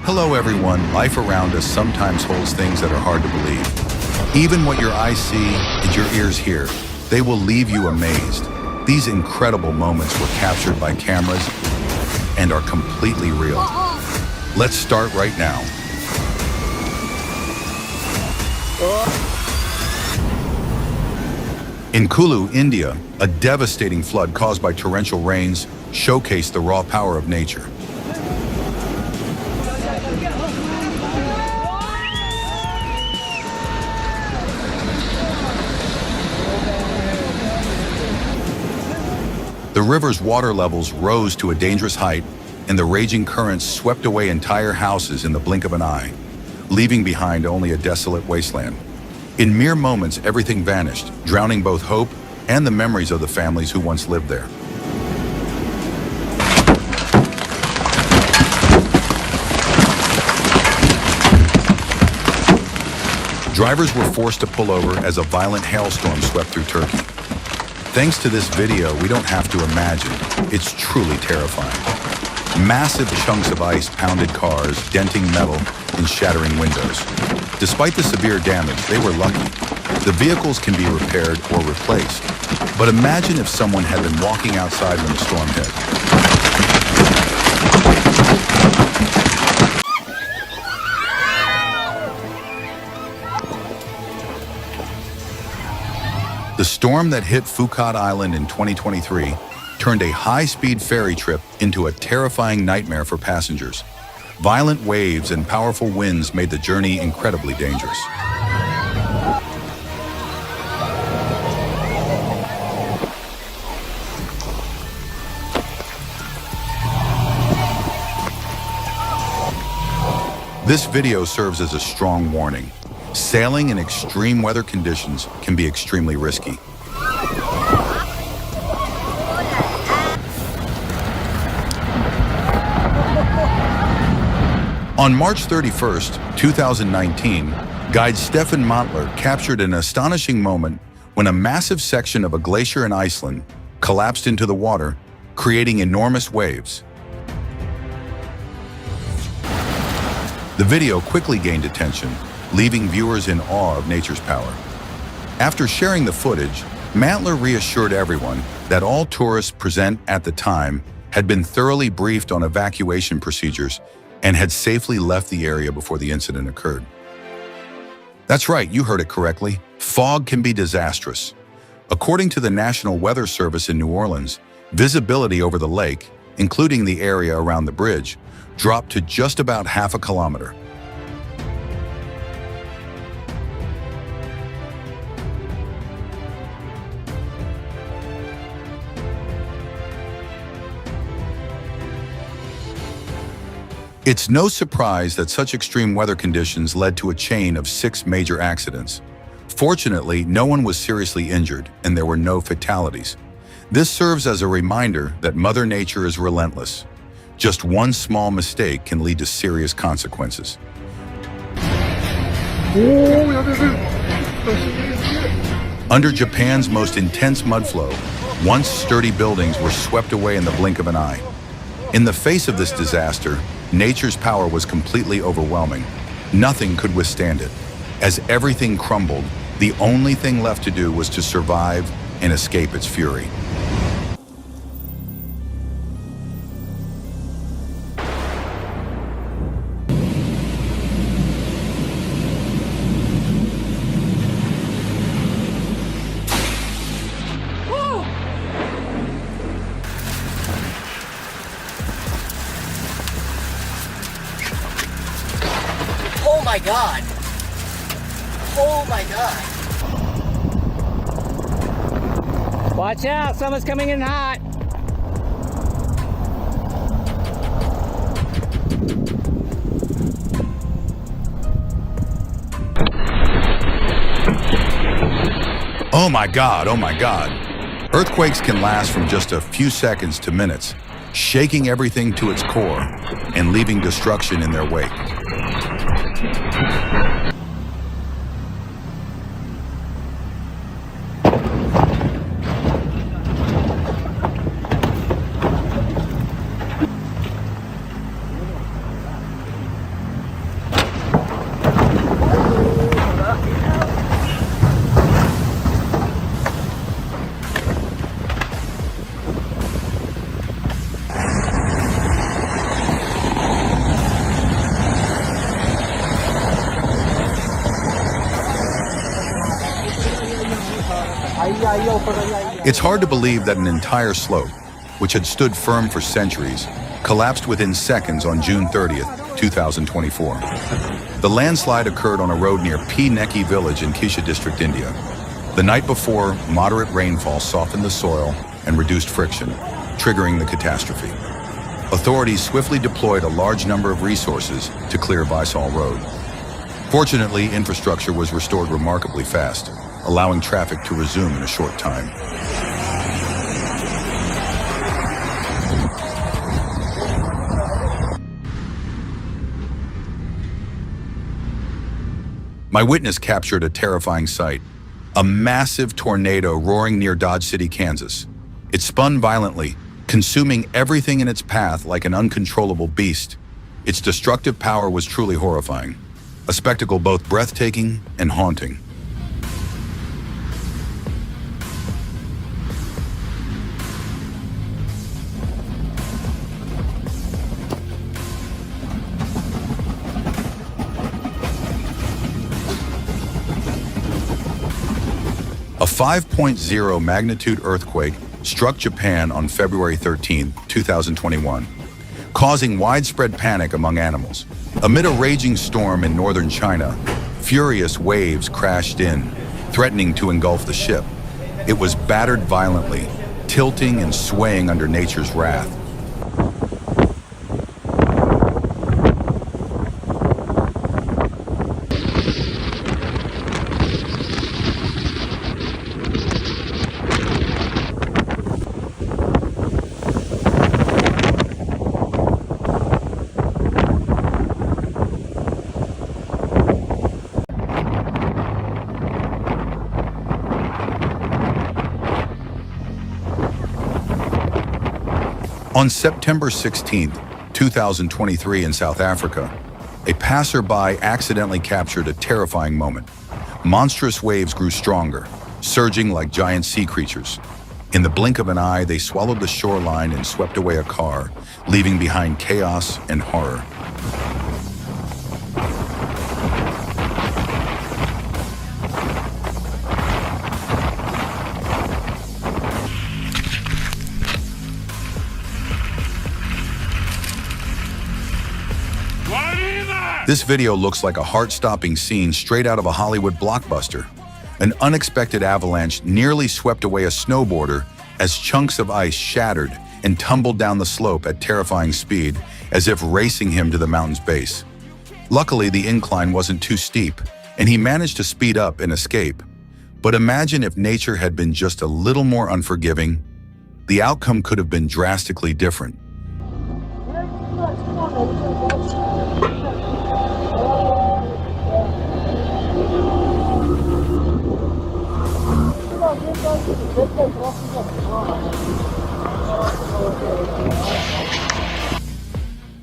Hello everyone, life around us sometimes holds things that are hard to believe. Even what your eyes see and your ears hear, they will leave you amazed. These incredible moments were captured by cameras and are completely real. Let's start right now. In Kulu, India, a devastating flood caused by torrential rains showcased the raw power of nature. The river's water levels rose to a dangerous height, and the raging currents swept away entire houses in the blink of an eye, leaving behind only a desolate wasteland. In mere moments, everything vanished, drowning both hope and the memories of the families who once lived there. Drivers were forced to pull over as a violent hailstorm swept through Turkey. Thanks to this video, we don't have to imagine. It's truly terrifying. Massive chunks of ice pounded cars, denting metal and shattering windows. Despite the severe damage, they were lucky. The vehicles can be repaired or replaced. But imagine if someone had been walking outside when the storm hit. The storm that hit Phuket Island in 2023 turned a high-speed ferry trip into a terrifying nightmare for passengers. Violent waves and powerful winds made the journey incredibly dangerous. This video serves as a strong warning. Sailing in extreme weather conditions can be extremely risky. On March 31st, 2019, guide Stefan Mantler captured an astonishing moment when a massive section of a glacier in Iceland collapsed into the water, creating enormous waves. The video quickly gained attention, leaving viewers in awe of nature's power. After sharing the footage, Mantler reassured everyone that all tourists present at the time had been thoroughly briefed on evacuation procedures and had safely left the area before the incident occurred. That's right, you heard it correctly. Fog can be disastrous. According to the National Weather Service in New Orleans, visibility over the lake, including the area around the bridge, dropped to just about half a kilometer. It's no surprise that such extreme weather conditions led to a chain of 6 major accidents. Fortunately, no one was seriously injured and there were no fatalities. This serves as a reminder that Mother Nature is relentless. Just one small mistake can lead to serious consequences. Under Japan's most intense mud flow, once sturdy buildings were swept away in the blink of an eye. In the face of this disaster, nature's power was completely overwhelming. Nothing could withstand it. As everything crumbled, the only thing left to do was to survive and escape its fury. Oh my God! Oh my God! Watch out, someone's coming in hot. Oh my God, oh my God. Earthquakes can last from just a few seconds to minutes, shaking everything to its core and leaving destruction in their wake. It's hard to believe that an entire slope, which had stood firm for centuries, collapsed within seconds on June 30th, 2024. The landslide occurred on a road near P. Neki village in Kisha district, India. The night before, moderate rainfall softened the soil and reduced friction, triggering the catastrophe. Authorities swiftly deployed a large number of resources to clear Vysol Road. Fortunately, infrastructure was restored remarkably fast, allowing traffic to resume in a short time. My witness captured a terrifying sight: a massive tornado roaring near Dodge City, Kansas. It spun violently, consuming everything in its path like an uncontrollable beast. Its destructive power was truly horrifying, a spectacle both breathtaking and haunting. A 5.0 magnitude earthquake struck Japan on February 13, 2021, causing widespread panic among animals. Amid a raging storm in northern China, furious waves crashed in, threatening to engulf the ship. It was battered violently, tilting and swaying under nature's wrath. On September 16, 2023 in South Africa, a passerby accidentally captured a terrifying moment. Monstrous waves grew stronger, surging like giant sea creatures. In the blink of an eye, they swallowed the shoreline and swept away a car, leaving behind chaos and horror. This video looks like a heart-stopping scene straight out of a Hollywood blockbuster. An unexpected avalanche nearly swept away a snowboarder as chunks of ice shattered and tumbled down the slope at terrifying speed, as if racing him to the mountain's base. Luckily, the incline wasn't too steep, and he managed to speed up and escape. But imagine if nature had been just a little more unforgiving. The outcome could have been drastically different.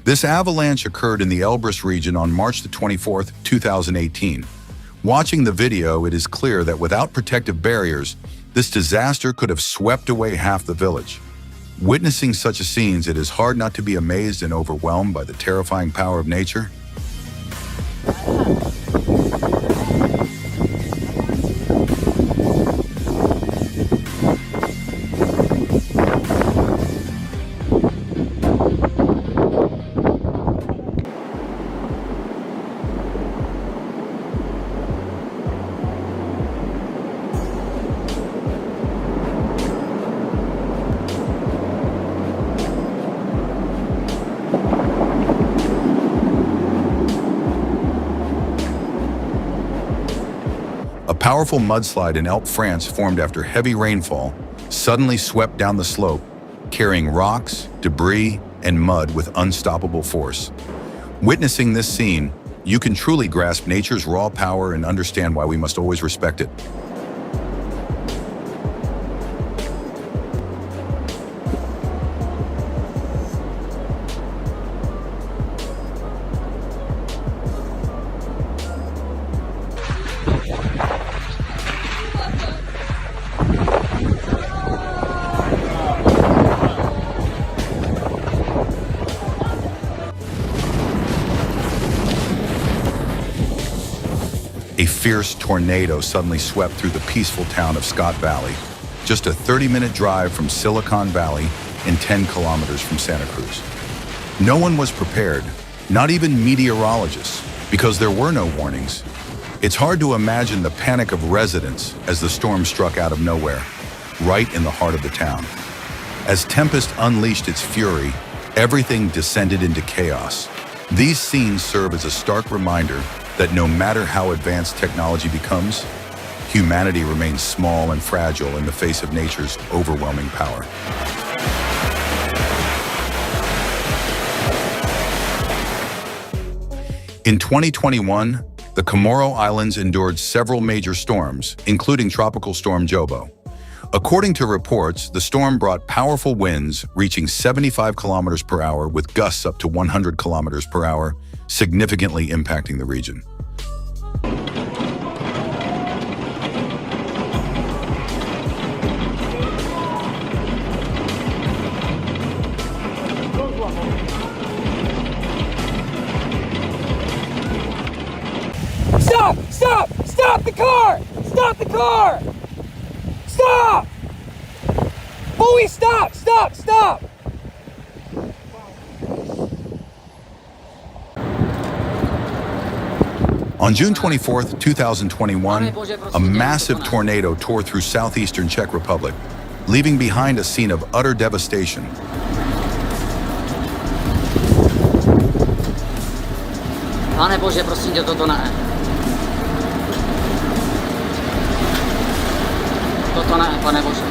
This avalanche occurred in the Elbrus region on March 24, 2018. Watching the video, it is clear that without protective barriers, this disaster could have swept away half the village. Witnessing such scenes, it is hard not to be amazed and overwhelmed by the terrifying power of nature. A powerful mudslide in Alpes, France, formed after heavy rainfall, suddenly swept down the slope, carrying rocks, debris, and mud with unstoppable force. Witnessing this scene, you can truly grasp nature's raw power and understand why we must always respect it. A fierce tornado suddenly swept through the peaceful town of Scott Valley, just a 30-minute drive from Silicon Valley and 10 kilometers from Santa Cruz. No one was prepared, not even meteorologists, because there were no warnings. It's hard to imagine the panic of residents as the storm struck out of nowhere, right in the heart of the town. As Tempest unleashed its fury, everything descended into chaos. These scenes serve as a stark reminder that no matter how advanced technology becomes, humanity remains small and fragile in the face of nature's overwhelming power. In 2021, the Comoro Islands endured several major storms, including Tropical Storm Jobo. According to reports, the storm brought powerful winds reaching 75 kilometers per hour with gusts up to 100 kilometers per hour, significantly impacting the region. Stop! Stop! Stop the car! Stop the car! Stop! Bowie, stop! Stop! Stop! On June 24, 2021, a massive tornado tore through southeastern Czech Republic, leaving behind a scene of utter devastation. Pane Bože, prosím tě, toto ne. Toto ne, Pane Bože.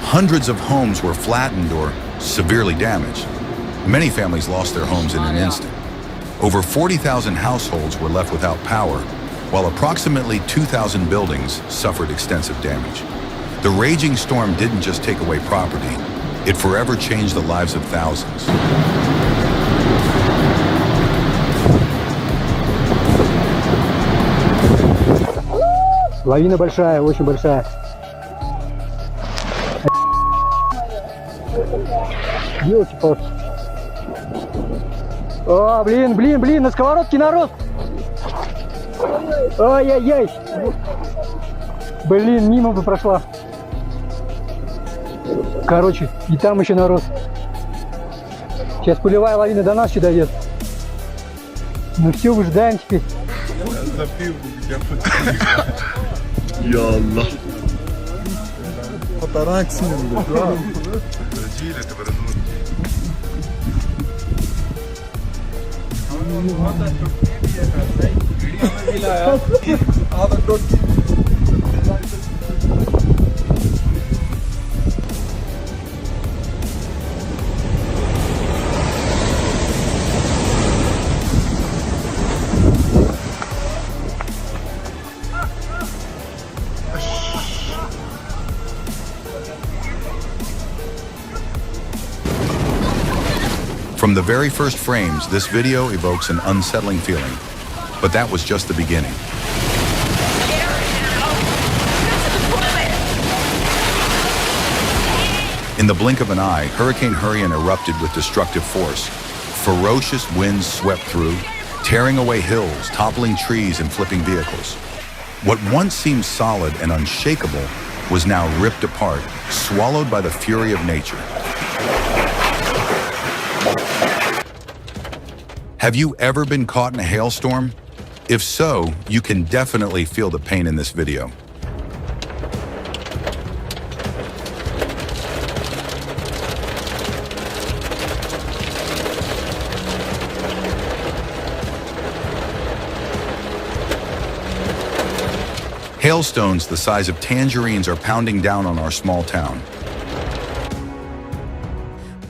Hundreds of homes were flattened or severely damaged. Many families lost their homes in an instant. Over 40,000 households were left without power, while approximately 2,000 buildings suffered extensive damage. The raging storm didn't just take away property, it forever changed the lives of thousands. Лавина большая, очень большая. Ёлки-палки. О, блин, на сковородке народ. Ай-яй-яй. Блин, мимо бы прошла. Короче, и там еще народ. Сейчас пулевая лавина до нас сюда идет. Ну все, выжидаем теперь. Ya Allah. Fotoğrafçısın burada. From the very first frames, this video evokes an unsettling feeling. But that was just the beginning. In the blink of an eye, Hurricane Hurricane erupted with destructive force. Ferocious winds swept through, tearing away hills, toppling trees, and flipping vehicles. What once seemed solid and unshakable was now ripped apart, swallowed by the fury of nature. Have you ever been caught in a hailstorm? If so, you can definitely feel the pain in this video. Hailstones the size of tangerines are pounding down on our small town.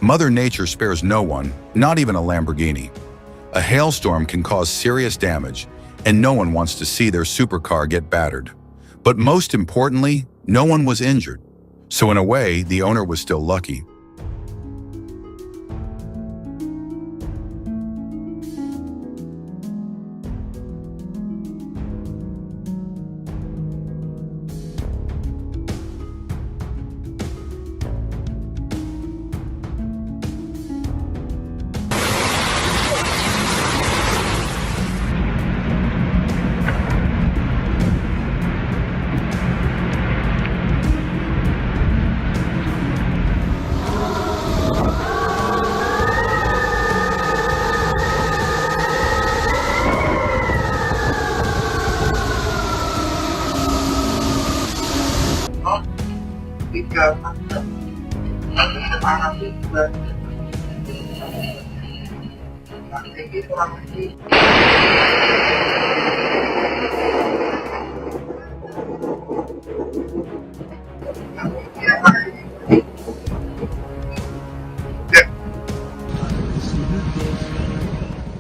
Mother Nature spares no one, not even a Lamborghini. A hailstorm can cause serious damage, and no one wants to see their supercar get battered. But most importantly, no one was injured. So in a way, the owner was still lucky.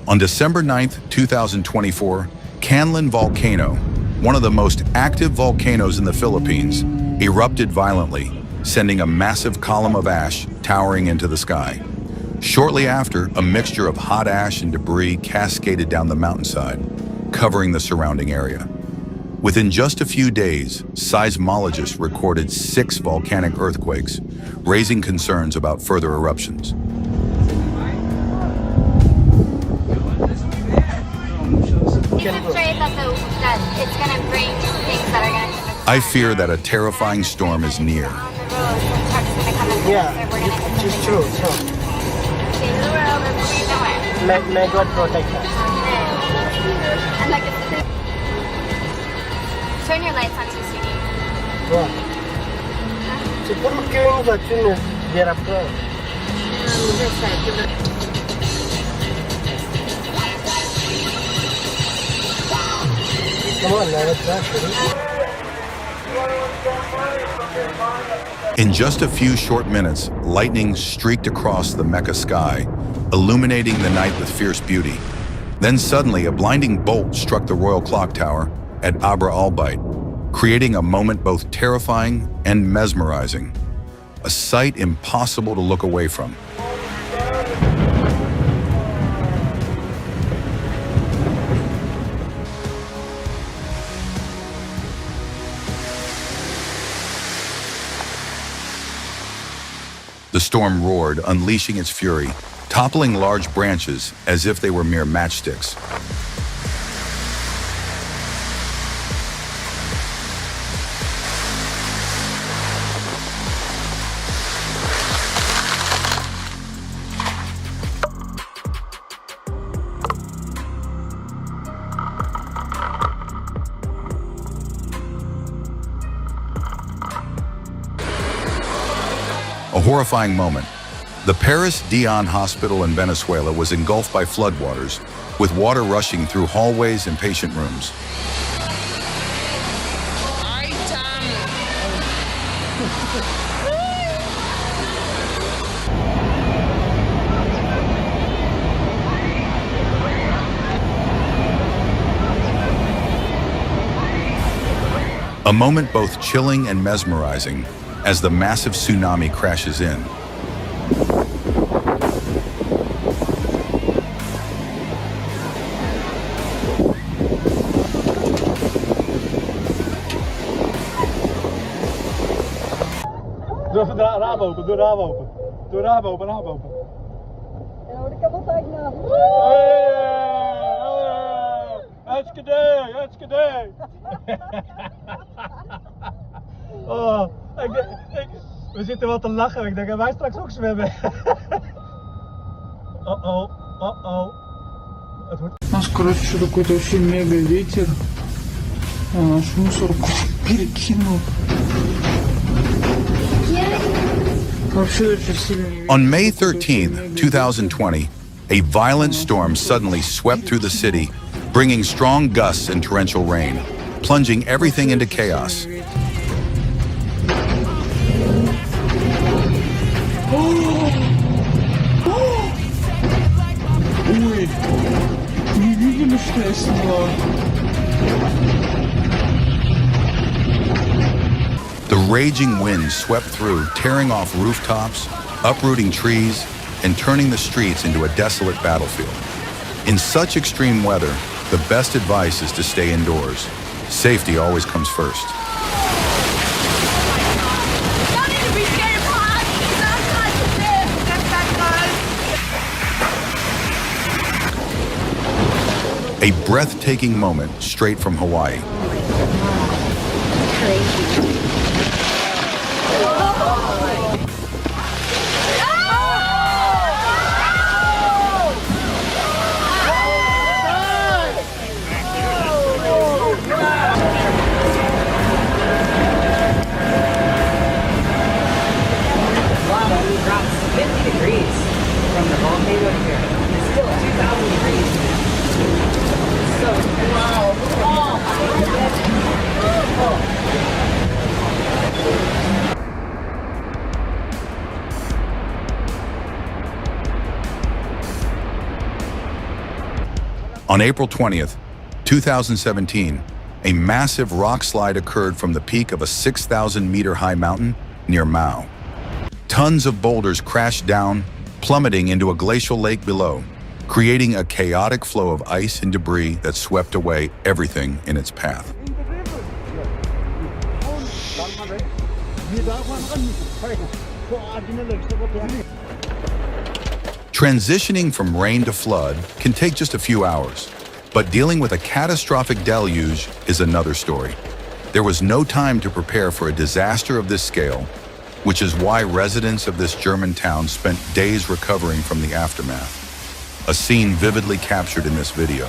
On December 9th, 2024, Canlan Volcano, one of the most active volcanoes in the Philippines, erupted violently, sending a massive column of ash towering into the sky. Shortly after, a mixture of hot ash and debris cascaded down the mountainside, covering the surrounding area. Within just a few days, seismologists recorded 6 volcanic earthquakes, raising concerns about further eruptions. It's afraid that it's going to bring things that are going to... I fear that a terrifying storm is near. On the road, some trucks going to come and Yeah, we're going to hit it's them. true. Okay, we're over, moving nowhere. May God protect us. And like it's... Turn your lights on too, sweetie. Yeah. Siguro queuing ba yun thereafter? This side, give it... Come on, let's go. In just a few short minutes, lightning streaked across the Mecca sky, illuminating the night with fierce beauty. Then suddenly, a blinding bolt struck the royal clock tower at Abra al-Bait, creating a moment both terrifying and mesmerizing, a sight impossible to look away from. The storm roared, unleashing its fury, toppling large branches as if they were mere matchsticks. A horrifying moment. The Paris Dion Hospital in Venezuela was engulfed by floodwaters, with water rushing through hallways and patient rooms. A moment both chilling and mesmerizing as the massive tsunami crashes in. Doe even de raam open, doe de raam open. Doe de raam open, raam open. Hartstikke, hartstikke. Oh, we zitten wel te lachen. Ik denk, gaan wij straks ook zwemmen? Oh. Het wordt... У нас, короче, что какой-то вообще мега ветер. Наш мусорку перекинул. Вообще очень сильный. On May 13th, 2020, a violent storm suddenly swept through the city, bringing strong gusts and torrential rain, plunging everything into chaos. Ой, не видели, что я сняла? The raging wind swept through, tearing off rooftops, uprooting trees, and turning the streets into a desolate battlefield. In such extreme weather, the best advice is to stay indoors. Safety always comes first. Don't need to be scared of hot. That's A breathtaking moment straight from Hawaii. Wow, we dropped 50 On April 20th, 2017, a massive rock slide occurred from the peak of a 6,000-meter-high mountain near Mao. Tons of boulders crashed down, plummeting into a glacial lake below, creating a chaotic flow of ice and debris that swept away everything in its path. Transitioning from rain to flood can take just a few hours, but dealing with a catastrophic deluge is another story. There was no time to prepare for a disaster of this scale, which is why residents of this German town spent days recovering from the aftermath. A scene vividly captured in this video.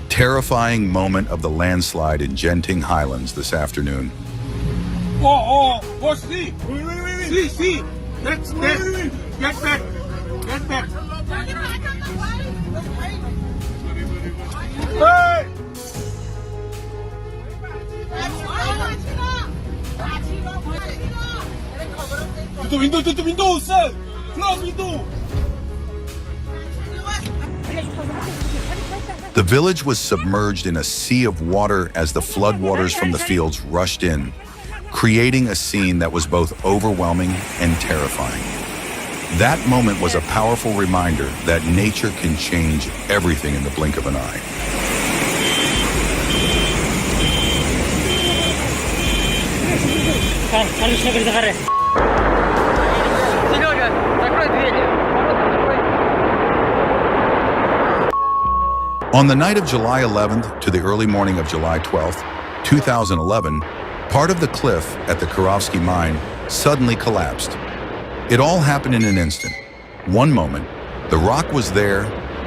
Terrifying moment of the landslide in Genting Highlands this afternoon. See. That's Get back. Hey! Window, sir! Close window! The village was submerged in a sea of water as the floodwaters from the fields rushed in, creating a scene that was both overwhelming and terrifying. That moment was a powerful reminder that nature can change everything in the blink of an eye. On the night of July 11th to the early morning of July 12th, 2011, part of the cliff at the Kurovsky mine suddenly collapsed. It all happened in an instant. One moment, the rock was there,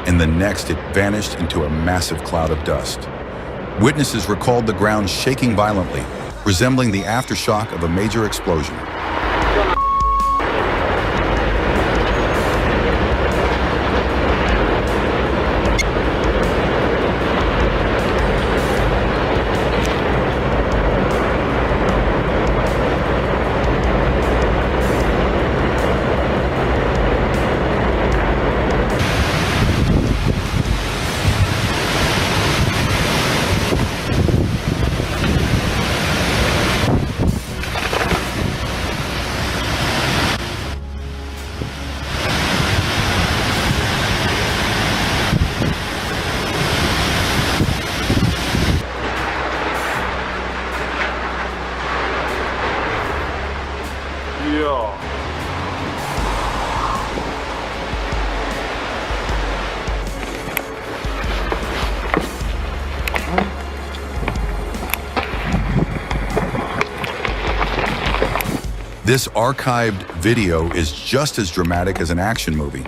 and the next it vanished into a massive cloud of dust. Witnesses recalled the ground shaking violently, resembling the aftershock of a major explosion. This archived video is just as dramatic as an action movie.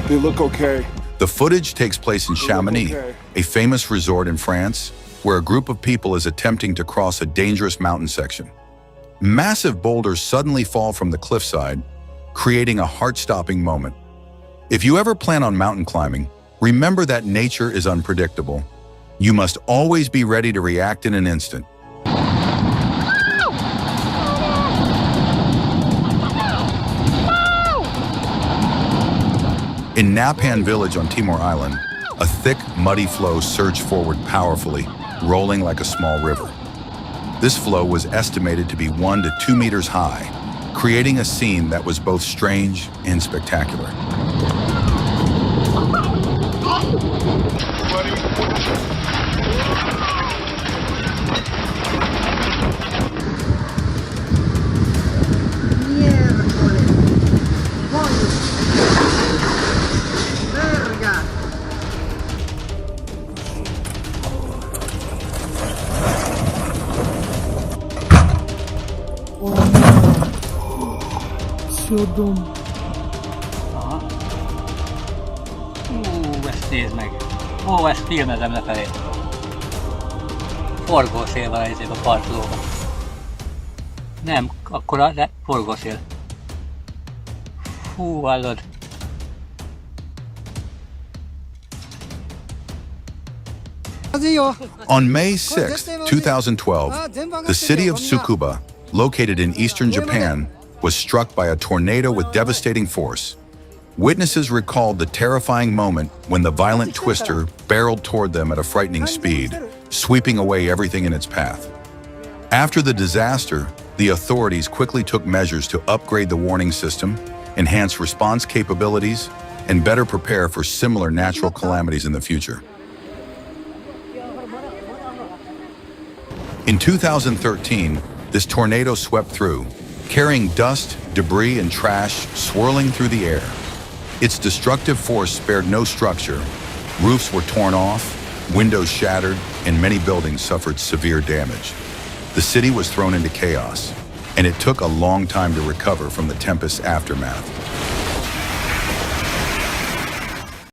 They look okay. The footage takes place in Chamonix, a famous resort in France, where a group of people is attempting to cross a dangerous mountain section. Massive boulders suddenly fall from the cliffside, creating a heart-stopping moment. If you ever plan on mountain climbing, remember that nature is unpredictable. You must always be ready to react in an instant. In Napan village on Timor Island, a thick, muddy flow surged forward powerfully, rolling like a small river. This flow was estimated to be 1 to 2 meters high, creating a scene that was both strange and spectacular. forgószél van ezért a parkolóban. Nem, akkora, de forgószél. Fú, hallod. On May 6, 2012, the city of Tsukuba, located in eastern Japan, was struck by a tornado with devastating force. Witnesses recalled the terrifying moment when the violent twister barreled toward them at a frightening speed, sweeping away everything in its path. After the disaster, the authorities quickly took measures to upgrade the warning system, enhance response capabilities, and better prepare for similar natural calamities in the future. In 2013, this tornado swept through, carrying dust, debris, and trash swirling through the air. Its destructive force spared no structure. Roofs were torn off, windows shattered, and many buildings suffered severe damage. The city was thrown into chaos, and it took a long time to recover from the tempest's aftermath.